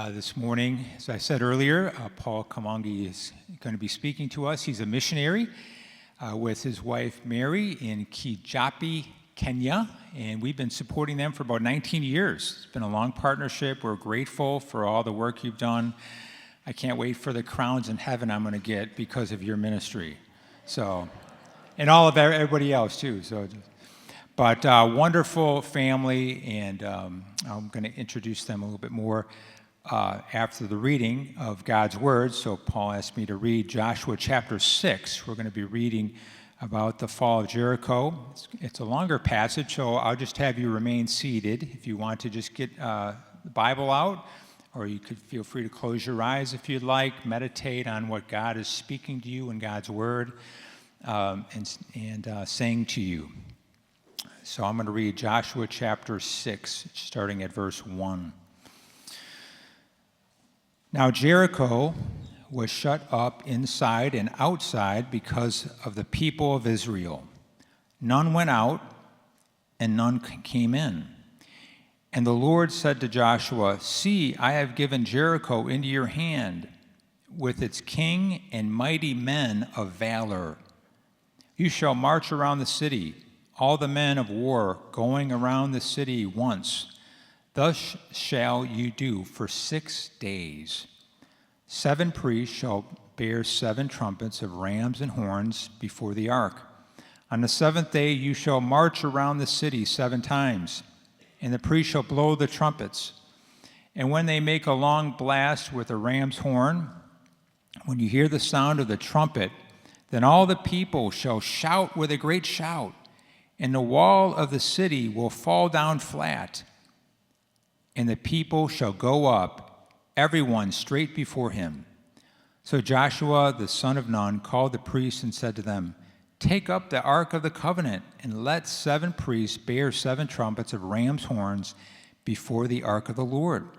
This morning, as I said earlier, Paul Kamangi is going to be speaking to us. He's a missionary with his wife Mary in Kijapi, Kenya, and we've been supporting them for about 19 years. It's been a long partnership. We're grateful for all the work you've done. I can't wait for the crowns in heaven I'm going to get because of your ministry. So, and all of everybody else too. But wonderful family, and I'm going to introduce them a little bit more after the reading of God's Word. So Paul asked me to read Joshua chapter 6. We're going to be reading about the fall of Jericho. It's a longer passage, so I'll just have you remain seated. If you want to just get the Bible out, or you could feel free to close your eyes if you'd like, meditate on what God is speaking to you in God's Word and saying to you. So I'm going to read Joshua chapter 6, starting at verse 1. Now Jericho was shut up inside and outside because of the people of Israel. None went out, and none came in. And the Lord said to Joshua, "See, I have given Jericho into your hand, with its king and mighty men of valor. You shall march around the city, all the men of war going around the city once. Thus shall you do for 6 days. 7 priests shall bear 7 trumpets of rams and horns before the ark. On the 7th day you shall march around the city 7 times, and the priests shall blow the trumpets. And when they make a long blast with a ram's horn, when you hear the sound of the trumpet, then all the people shall shout with a great shout, and the wall of the city will fall down flat, and the people shall go up, everyone straight before him." So Joshua the son of Nun called the priests and said to them, "Take up the ark of the covenant, and let 7 priests bear 7 trumpets of ram's horns before the ark of the Lord."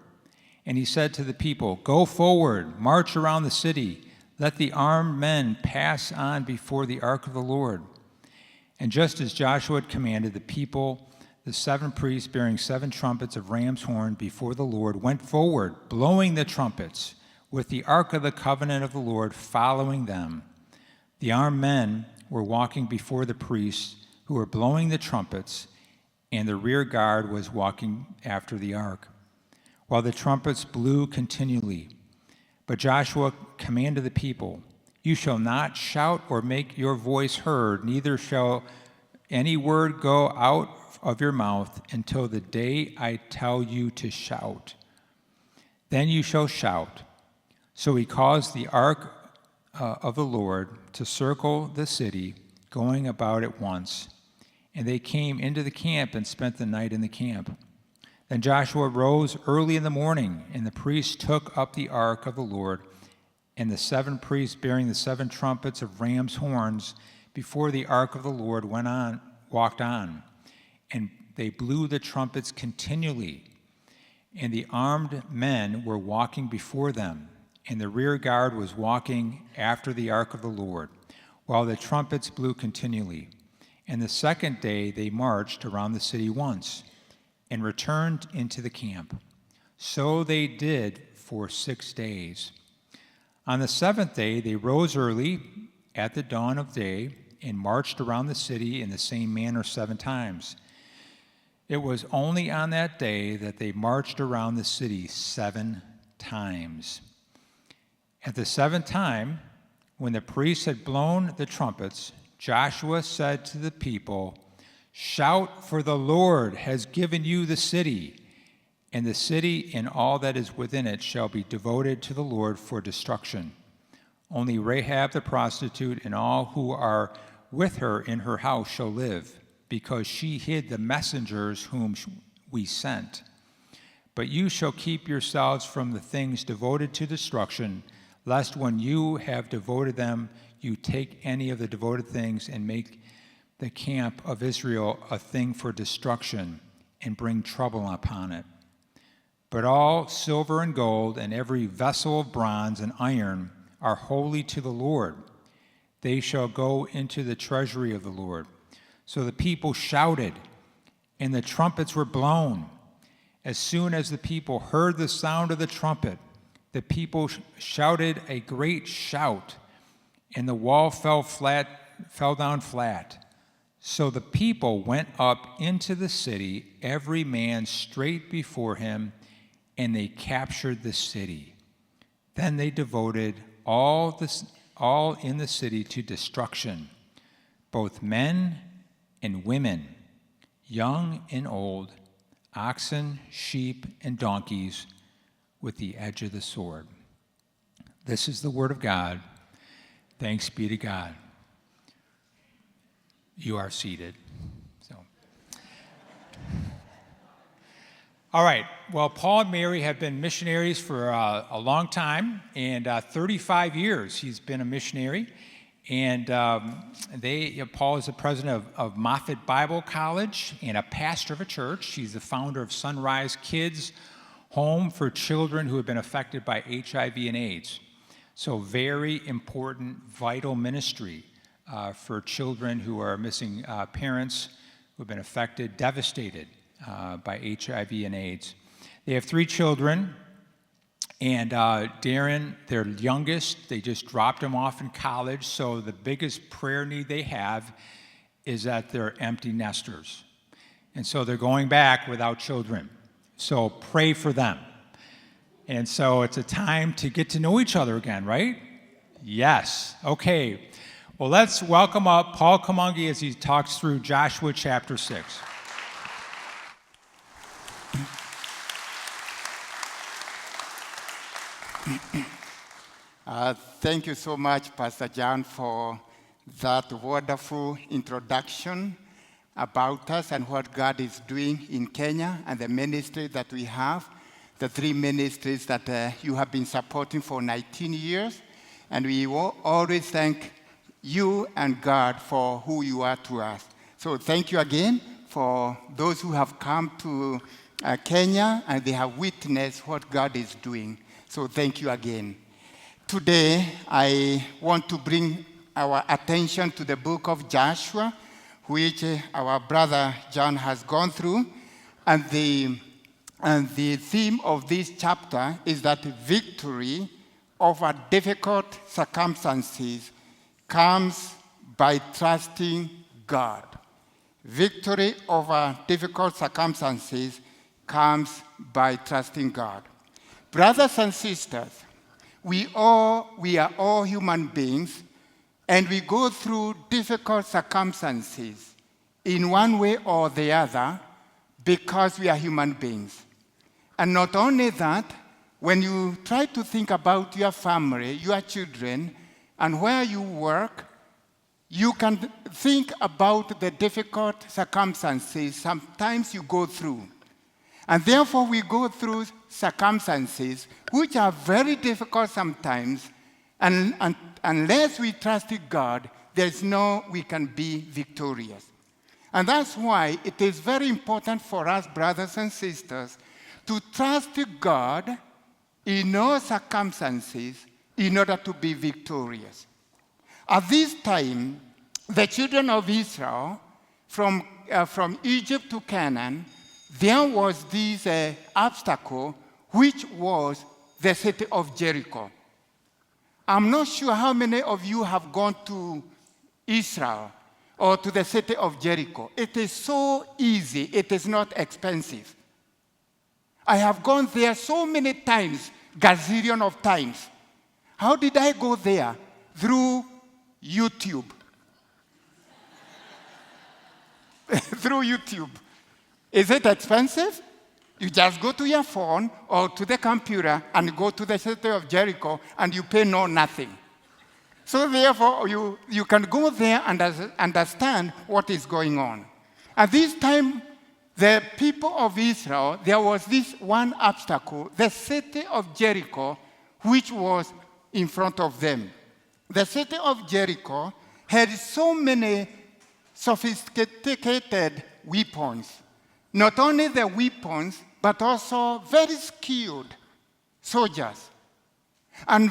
And he said to the people, "Go forward, march around the city, let the armed men pass on before the ark of the Lord." And just as Joshua had commanded, the people, the 7 priests bearing 7 trumpets of ram's horn before the Lord, went forward, blowing the trumpets, with the ark of the covenant of the Lord following them. The armed men were walking before the priests who were blowing the trumpets, and the rear guard was walking after the ark, while the trumpets blew continually. But Joshua commanded the people, "You shall not shout or make your voice heard, neither shall any word go out of your mouth until the day I tell you to shout. Then you shall shout." So he caused the ark of the Lord to circle the city, going about it once. And they came into the camp and spent the night in the camp. Then Joshua rose early in the morning, and the priests took up the ark of the Lord, and the 7 priests bearing the 7 trumpets of ram's horns before the ark of the Lord walked on, and they blew the trumpets continually. And the armed men were walking before them, and the rear guard was walking after the ark of the Lord, while the trumpets blew continually. And the 2nd day they marched around the city once, and returned into the camp. So they did for 6 days. On the 7th day they rose early at the dawn of day and marched around the city in the same manner 7 times. It was only on that day that they marched around the city 7 times. At the 7th time, when the priests had blown the trumpets, Joshua said to the people, "Shout, for the Lord has given you the city, and the city and all that is within it shall be devoted to the Lord for destruction. Only Rahab the prostitute and all who are with her in her house shall live, because she hid the messengers whom we sent. But you shall keep yourselves from the things devoted to destruction, lest when you have devoted them, you take any of the devoted things and make the camp of Israel a thing for destruction and bring trouble upon it. But all silver and gold and every vessel of bronze and iron are holy to the Lord. They shall go into the treasury of the Lord." So the people shouted, and the trumpets were blown, As soon as the people heard the sound of the trumpet, the people shouted a great shout, and the wall fell down flat. So the people went up into the city, every man straight before him, and they captured the city. Then they devoted all in the city to destruction, both men and women, young and old, oxen, sheep, and donkeys, with the edge of the sword. This is the word of God. Thanks be to God. You are seated. All right. Well, Paul and Mary have been missionaries for a long time, and 35 years he's been a missionary. And Paul is the president of Moffat Bible College and a pastor of a church. He's the founder of Sunrise Kids Home for children who have been affected by HIV and AIDS. So very important, vital ministry for children who are missing parents who have been affected, devastated by HIV and AIDS. They have 3 children, and Darren, their youngest, they just dropped him off in college, so the biggest prayer need they have is that they're empty nesters. And so they're going back without children. So pray for them. And so it's a time to get to know each other again, right? Yes. Okay. Well, let's welcome up Paul Kamungi as he talks through Joshua chapter 6. Thank you so much, Pastor John, for that wonderful introduction about us and what God is doing in Kenya and the ministry that we have, the 3 ministries that you have been supporting for 19 years. And we will always thank you and God for who you are to us. So thank you again for those who have come to Kenya and they have witnessed what God is doing. So thank you again. Today, I want to bring our attention to the book of Joshua, which our brother John has gone through. And the theme of this chapter is that victory over difficult circumstances comes by trusting God. Victory over difficult circumstances comes by trusting God. Brothers and sisters, we are all human beings, and we go through difficult circumstances in one way or the other because we are human beings. And not only that, when you try to think about your family, your children, and where you work, you can think about the difficult circumstances sometimes you go through. And therefore, we go through circumstances which are very difficult sometimes, and unless we trust God, there's no we can be victorious. And that's why it is very important for us, brothers and sisters, to trust God in all circumstances in order to be victorious. At this time, the children of Israel, from Egypt to Canaan, there was this obstacle, which was the city of Jericho. I'm not sure how many of you have gone to Israel or to the city of Jericho. It is so easy. It is not expensive. I have gone there so many times, gazillion of times. How did I go there? Through YouTube. Through YouTube. Is it expensive? You just go to your phone or to the computer and go to the city of Jericho and you pay nothing. So therefore, you can go there and understand what is going on. At this time, the people of Israel, there was this one obstacle, the city of Jericho, which was in front of them. The city of Jericho had so many sophisticated weapons. Not only the weapons, but also very skilled soldiers. And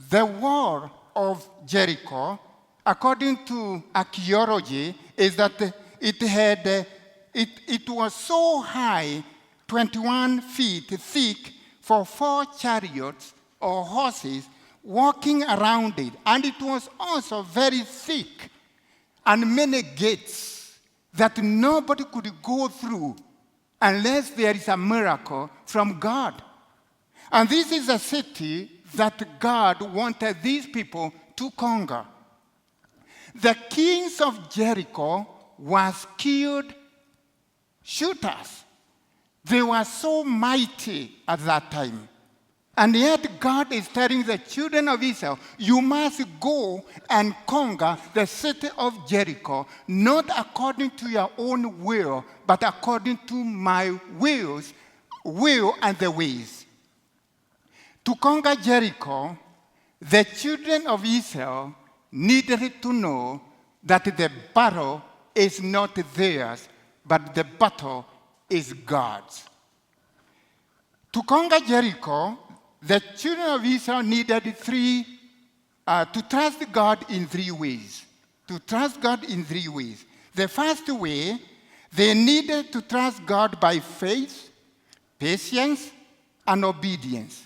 the wall of Jericho, according to archaeology, is that it was so high 21 feet thick for 4 chariots or horses walking around it. And it was also very thick and many gates that nobody could go through unless there is a miracle from God. And this is a city that God wanted these people to conquer. The kings of Jericho were skilled shooters. They were so mighty at that time. And yet God is telling the children of Israel, you must go and conquer the city of Jericho, not according to your own will, but according to my will and the ways. To conquer Jericho, the children of Israel needed to know that the battle is not theirs, but the battle is God's. To conquer Jericho, the children of Israel needed to trust God in 3 ways. To trust God in 3 ways. The first way, they needed to trust God by faith, patience, and obedience.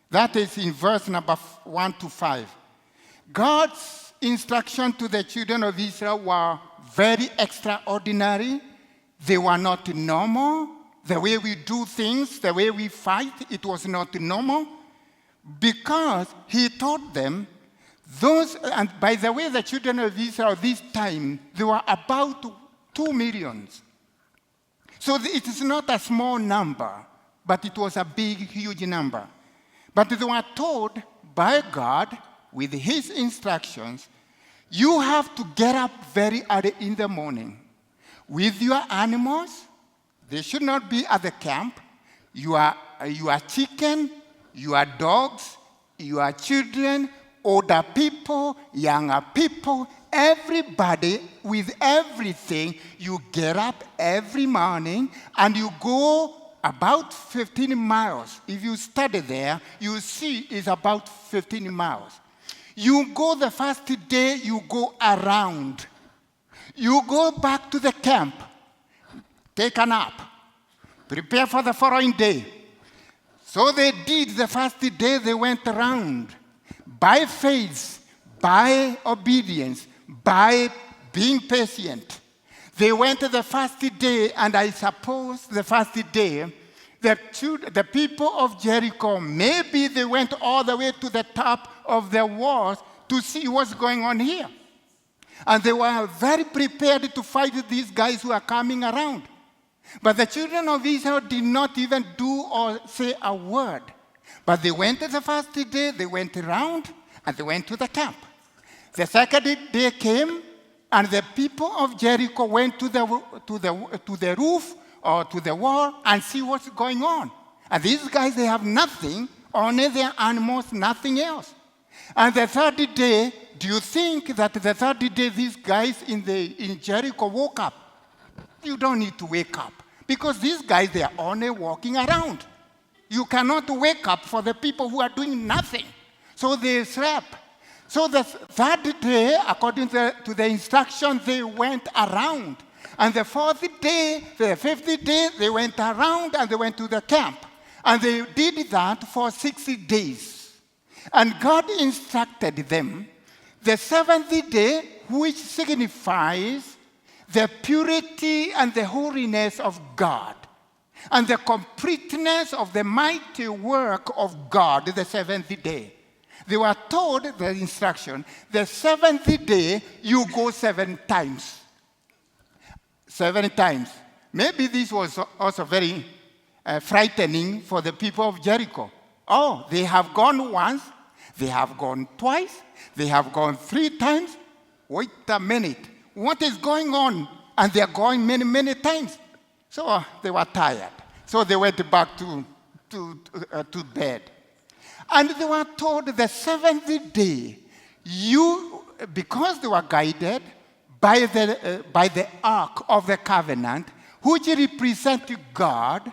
That is in verse number 1 to 5. God's instruction to the children of Israel were very extraordinary. They were not normal. The way we do things, the way we fight, it was not normal. Because he taught them and by the way, the children of Israel this time, they were about 2 million. So it is not a small number, but it was a big, huge number. But they were told by God, with his instructions, you have to get up very early in the morning with your animals. They should not be at the camp. Your chicken, your dogs, your children, older people, younger people, everybody with everything. You get up every morning and you go about 15 miles. If you study there, you see it's about 15 miles. You go the first day, you go around. You go back to the camp. Take a nap. Prepare for the following day. So they did the first day, they went around. By faith, by obedience, by being patient. They went the first day, and I suppose the first day, the people of Jericho, maybe they went all the way to the top of the walls to see what's going on here. And they were very prepared to fight these guys who are coming around. But the children of Israel did not even do or say a word. But they went the first day, they went around, and they went to the camp. The second day came, and the people of Jericho went to the roof or to the wall and see what's going on. And these guys, they have nothing, only their animals, nothing else. And the third day, do you think that the third day these guys in Jericho woke up? You don't need to wake up. Because these guys, they are only walking around. You cannot wake up for the people who are doing nothing. So they slept. So the third day, according to the instructions, they went around. And the fourth day, the fifth day, they went around and they went to the camp. And they did that for 60 days. And God instructed them, the seventh day, which signifies the purity and the holiness of God, and the completeness of the mighty work of God, the seventh day. They were told the instruction, the seventh day, you go 7 times. 7 times. Maybe this was also very frightening for the people of Jericho. Oh, they have gone once, they have gone twice, they have gone 3 times. Wait a minute. What is going on? And they are going many, many times. So they were tired. So they went back to bed. And they were told the seventh day, because they were guided by the Ark of the Covenant, which represented God,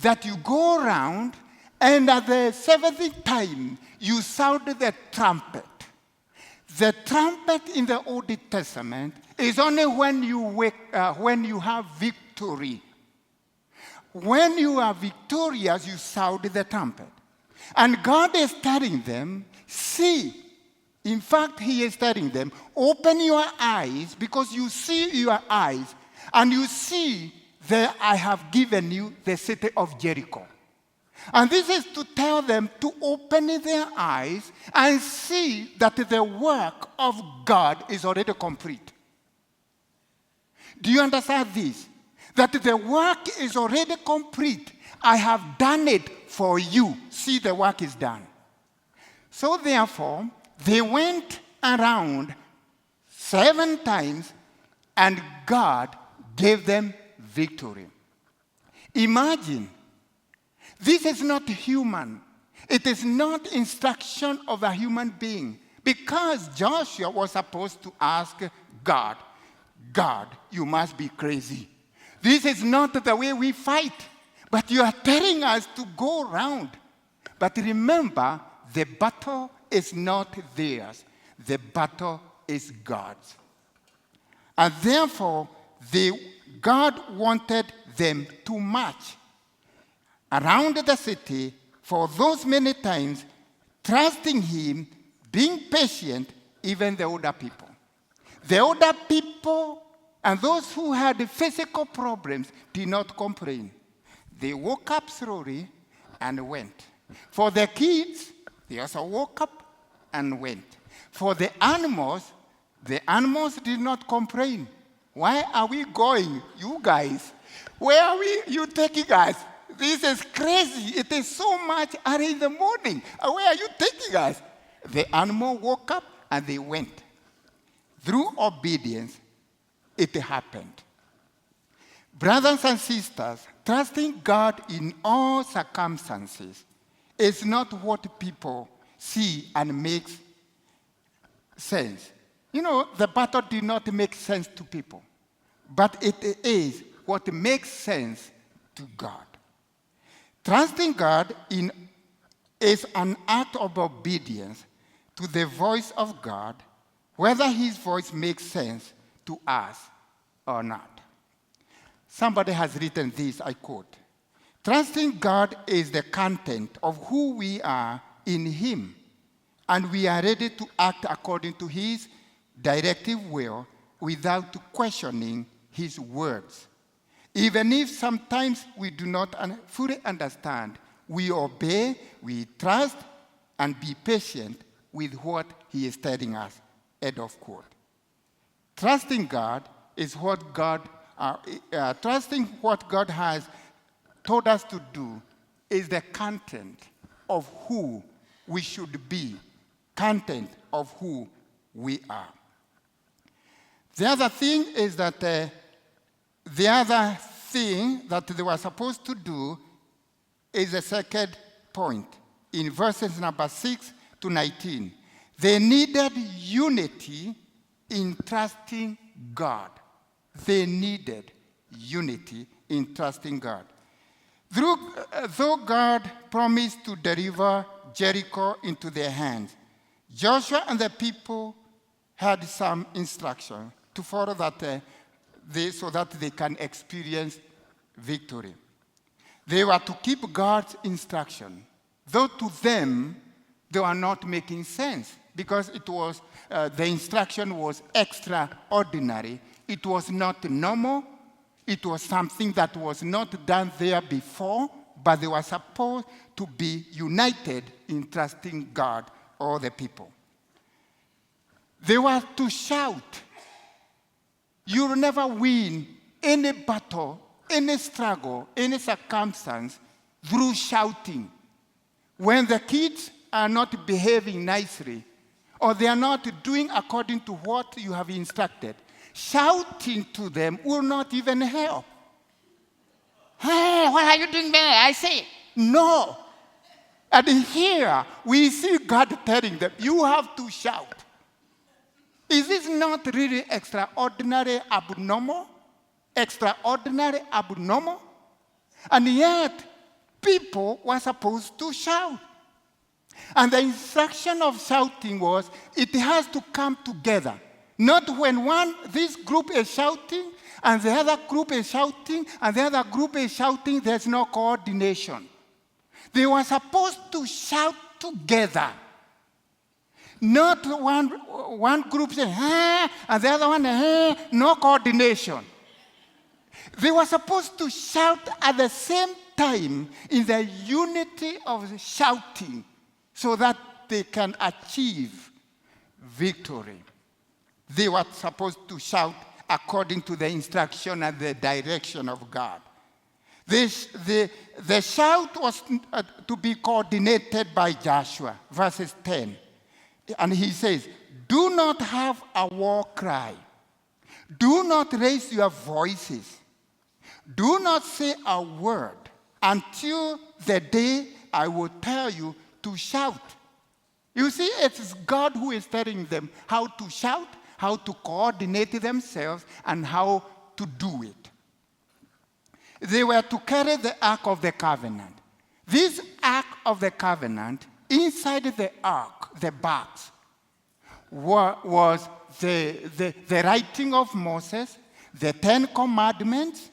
that you go around and at the 7th time you sound the trumpet. The trumpet in the Old Testament is only when you have victory. when you are victorious, you sound the trumpet. And God is telling them, see. In fact, he is telling them, open your eyes, because you see your eyes, and you see that I have given you the city of Jericho. And this is to tell them to open their eyes and see that the work of God is already complete. Do you understand this? That the work is already complete. I have done it for you. See, the work is done. So therefore, they went around 7 times, and God gave them victory. Imagine, this is not human. It is not instruction of a human being. Because Joshua was supposed to ask God, God, you must be crazy. This is not the way we fight. But you are telling us to go around. But remember, the battle is not theirs. The battle is God's. And therefore, God wanted them to march around the city for those many times, trusting him, being patient, even the older people. The older people and those who had physical problems did not complain. They woke up slowly and went. For the kids, they also woke up and went. For the animals did not complain. Why are we going, you guys? Where are you taking us? This is crazy. It is so much early in the morning. Where are you taking us? The animal woke up and they went. Through obedience, it happened. Brothers and sisters, trusting God in all circumstances is not what people see and makes sense. You know, the battle did not make sense to people, but it is what makes sense to God. Trusting God is an act of obedience to the voice of God, whether his voice makes sense to us or not. Somebody has written this, I quote, trusting God is the content of who we are in him, and we are ready to act according to his directive will without questioning his words. Even if sometimes we do not fully understand, we obey, we trust, and be patient with what he is telling us. End of quote. Trusting God is what trusting what God has told us to do is the content of who we should be, content of who we are. The other thing is that the other thing that they were supposed to do is the second point in verses number 6 to 19. They needed unity in trusting God. They needed unity in trusting God. Though God promised to deliver Jericho into their hands, Joshua and the people had some instruction to follow that so that they can experience victory. They were to keep God's instruction, though to them they were not making sense because it was the instruction was extraordinary. It was not normal. It was something that was not done there before, but they were supposed to be united in trusting God, all the people. They were to shout. You will never win any battle, any struggle, any circumstance through shouting. When the kids are not behaving nicely, or they are not doing according to what you have instructed, shouting to them will not even help. Hey, what are you doing there? I say, no. And here we see God telling them, you have to shout. Is this not really extraordinary, abnormal? Extraordinary, abnormal? And yet, people were supposed to shout. And the instruction of shouting was, it has to come together. Not when this group is shouting and the other group is shouting, and the other group is shouting. There's no coordination. They were supposed to shout together. Not one group saying, and the other one, no coordination. They were supposed to shout at the same time in the unity of shouting so that they can achieve victory. They were supposed to shout according to the instruction and the direction of God. The shout was to be coordinated by Joshua, verses 10. And he says, do not have a war cry. Do not raise your voices. Do not say a word until the day I will tell you to shout. You see, it's God who is telling them how to shout, how to coordinate themselves, and how to do it. They were to carry the Ark of the Covenant. This Ark of the Covenant, inside the Ark, the box, was the writing of Moses, the 10 Commandments,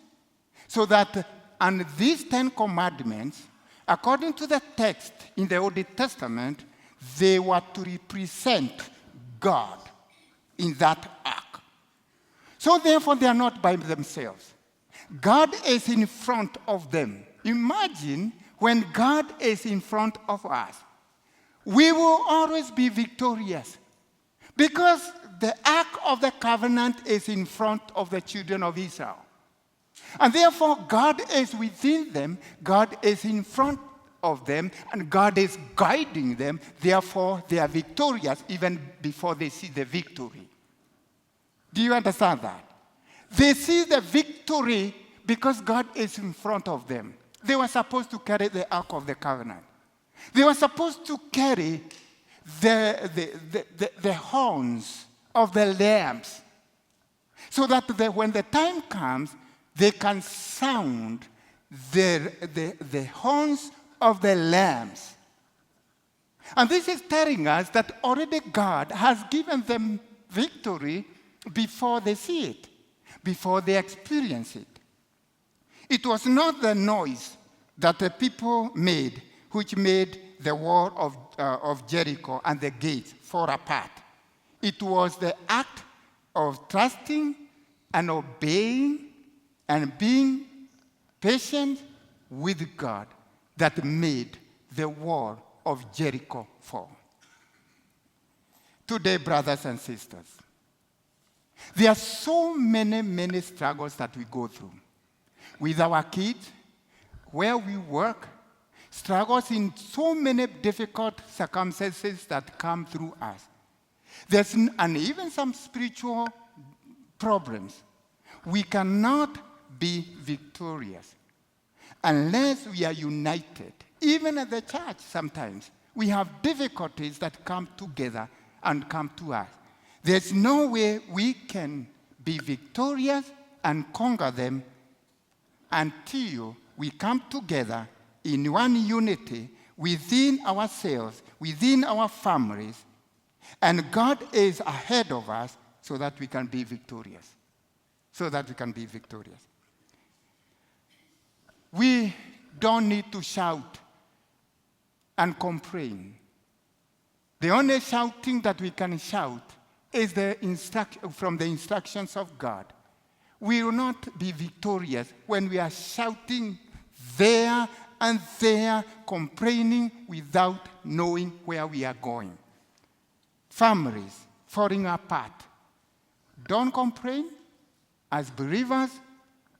so that, and these 10 Commandments, according to the text in the Old Testament, they were to represent God in that ark. So therefore, they are not by themselves. God is in front of them. Imagine when God is in front of us. We will always be victorious because the Ark of the Covenant is in front of the children of Israel. And therefore, God is within them, God is in front of them, and God is guiding them. Therefore, they are victorious even before they see the victory. Do you understand that? They see the victory because God is in front of them. They were supposed to carry the Ark of the Covenant. They were supposed to carry the horns of the lambs so that when the time comes, they can sound the horns of the lambs. And this is telling us that already God has given them victory before they see it, before they experience it. It was not the noise that the people made which made the wall of Jericho and the gates fall apart. It was the act of trusting and obeying and being patient with God that made the wall of Jericho fall. Today, brothers and sisters, there are so many struggles that we go through. With our kids, where we work, struggles in so many difficult circumstances that come through us. And even some spiritual problems. We cannot be victorious unless we are united. Even at the church sometimes, we have difficulties that come together and come to us. There's no way we can be victorious and conquer them until we come together in one unity within ourselves, within our families, and God is ahead of us so that we can be victorious. So that we can be victorious. We don't need to shout and complain. The only shouting that we can shout is from the instructions of God. We will not be victorious when we are shouting there and there, complaining without knowing where we are going. Families falling apart. Don't complain. As believers,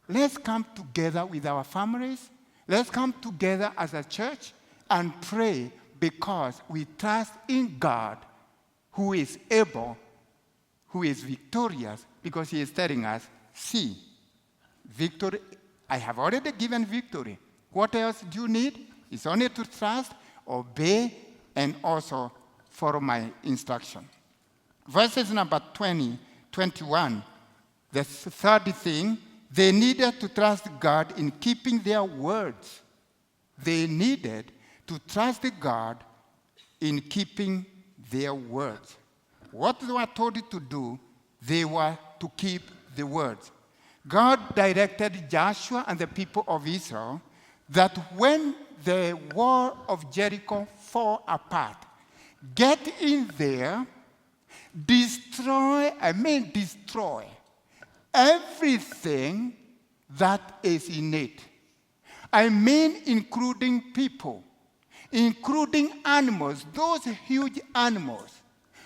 let's come together with our families. Let's come together as a church and pray because we trust in God who is able, who is victorious, because he is telling us, see, victory, I have already given victory. What else do you need? It's only to trust, obey, and also follow my instruction. Verses number 20, 21, the third thing, they needed to trust God in keeping their words. They needed to trust God in keeping their words. What they were told to do, they were to keep the words. God directed Joshua and the people of Israel that when the wall of Jericho fall apart, get in there, destroy everything that is in it. I mean including people, including animals, those huge animals,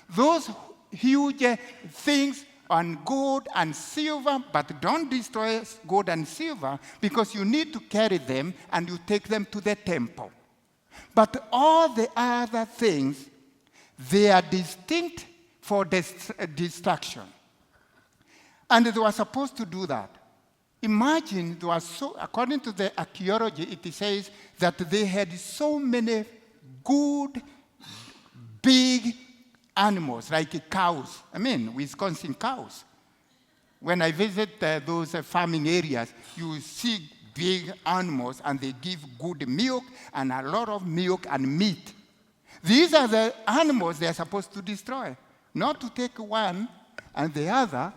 those huge things on gold and silver, but don't destroy gold and silver because you need to carry them and you take them to the temple. But all the other things, they are distinct for destruction. And they were supposed to do that. Imagine, there was according to the archaeology, it says that they had so many good, big animals, like cows. I mean, Wisconsin cows. When I visit those farming areas, you see big animals, and they give good milk, and a lot of milk and meat. These are the animals they are supposed to destroy. Not to take one and the other,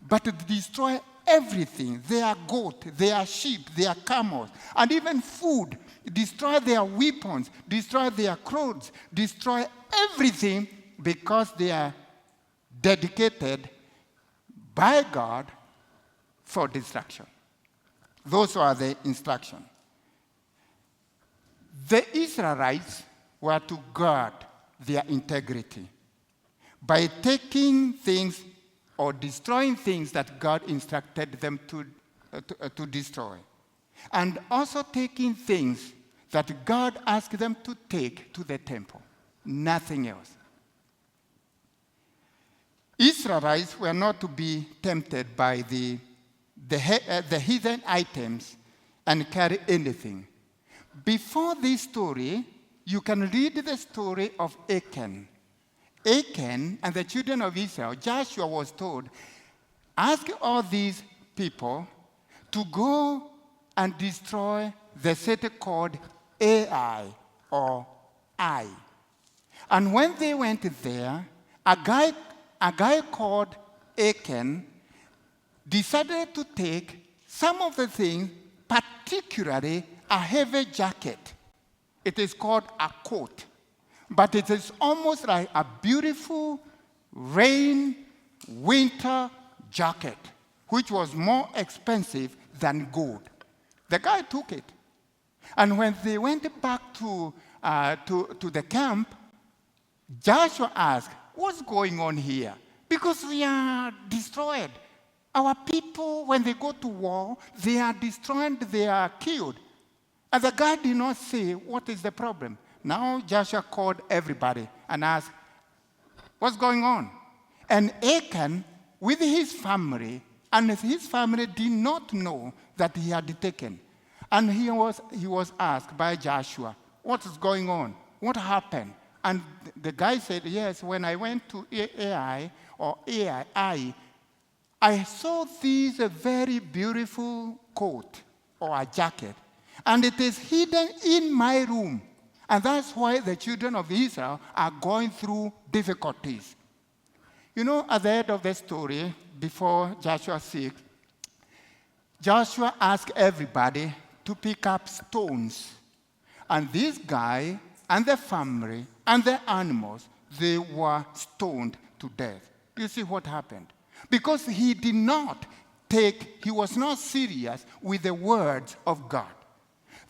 but to destroy everything. Their goat, their sheep, their camels, and even food. Destroy their weapons, destroy their clothes, destroy everything because they are dedicated by God for destruction. Those are the instructions. The Israelites were to guard their integrity by taking things or destroying things that God instructed them to destroy. And also taking things that God asked them to take to the temple. Nothing else. Israelites were not to be tempted by the heathen items and carry anything. Before this story, you can read the story of Achan. Achan and the children of Israel, Joshua was told, ask all these people to go and destroy the city called Ai, or Ai. And when they went there, a guy called Achan decided to take some of the things, particularly a heavy jacket. It is called a coat. But it is almost like a beautiful winter jacket, which was more expensive than gold. The guy took it. And when they went back to the camp, Joshua asked, what's going on here? Because we are destroyed. Our people, when they go to war, they are destroyed, they are killed. And the guy did not say, what is the problem? Now Joshua called everybody and asked, what's going on? And Achan, with his family, and his family did not know that he had taken. And he was asked by Joshua, what is going on? What happened? And the guy said, yes, when I went to Ai, I saw this very beautiful coat or a jacket, and it is hidden in my room. And that's why the children of Israel are going through difficulties. You know, at the end of the story, before Joshua 6, Joshua asked everybody to pick up stones. And this guy and the family and the animals, they were stoned to death. You see what happened? Because he was not serious with the words of God.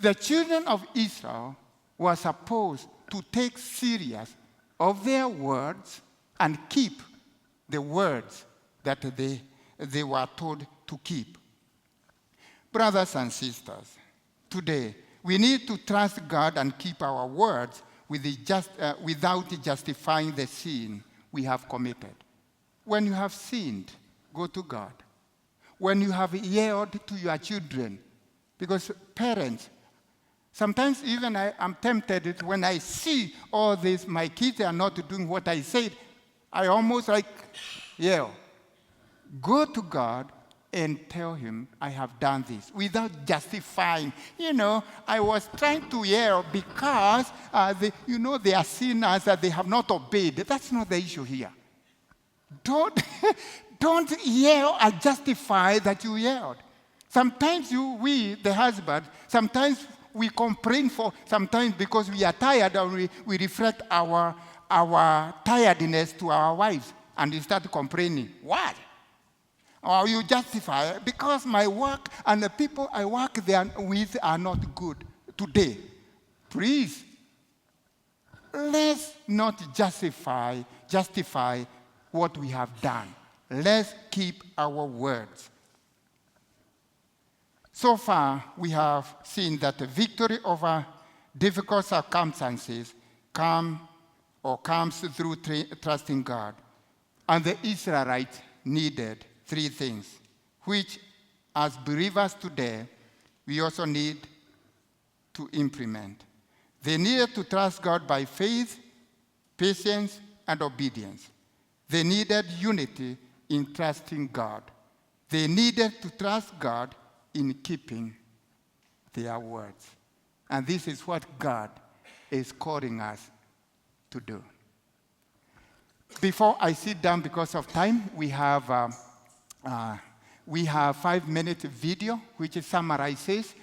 The children of Israel were supposed to take serious of their words and keep the words that they were told to keep. Brothers and sisters, today we need to trust God and keep our words without justifying the sin we have committed. When you have sinned, go to God. When you have yelled to your children, because parents, sometimes even I'm tempted when I see all this, my kids are not doing what I said, I almost yell. Go to God and tell him, I have done this, without justifying. I was trying to yell because, they are sinners that they have not obeyed. That's not the issue here. don't yell or justify that you yelled. Sometimes we, the husband, sometimes we complain sometimes because we are tired and we reflect our tiredness to our wives and we start complaining. Why? Or you justify, because my work and the people I work there with are not good today. Please, let's not justify what we have done. Let's keep our words. So far, we have seen that the victory over difficult circumstances comes through trusting God. And the Israelites needed 3 things, which as believers today, we also need to implement. They needed to trust God by faith, patience, and obedience. They needed unity in trusting God. They needed to trust God in keeping their words. And this is what God is calling us to do. Before I sit down, because of time, we have 5-minute video which summarizes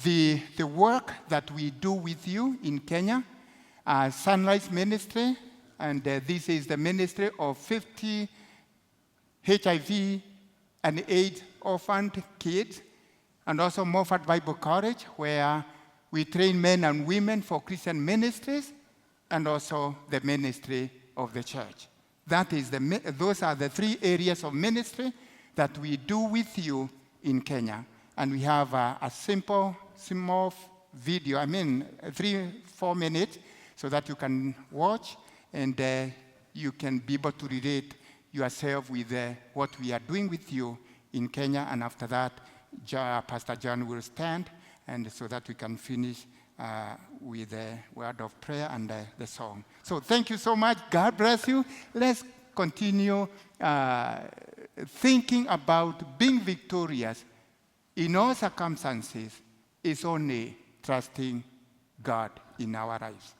the work that we do with you in Kenya, Sunrise Ministry, and this is the ministry of 50 HIV and AIDS orphaned kids, and also Moffat Bible College, where we train men and women for Christian ministries, and also the ministry of the church. Those are the 3 areas of ministry that we do with you in Kenya. And we have a simple, small video, 3-4 minutes, so that you can watch and you can be able to relate yourself with what we are doing with you in Kenya. And after that, Pastor John will stand, and so that we can finish with a word of prayer and the song. So thank you so much. God bless you. Let's continue thinking about being victorious in all circumstances is only trusting God in our lives.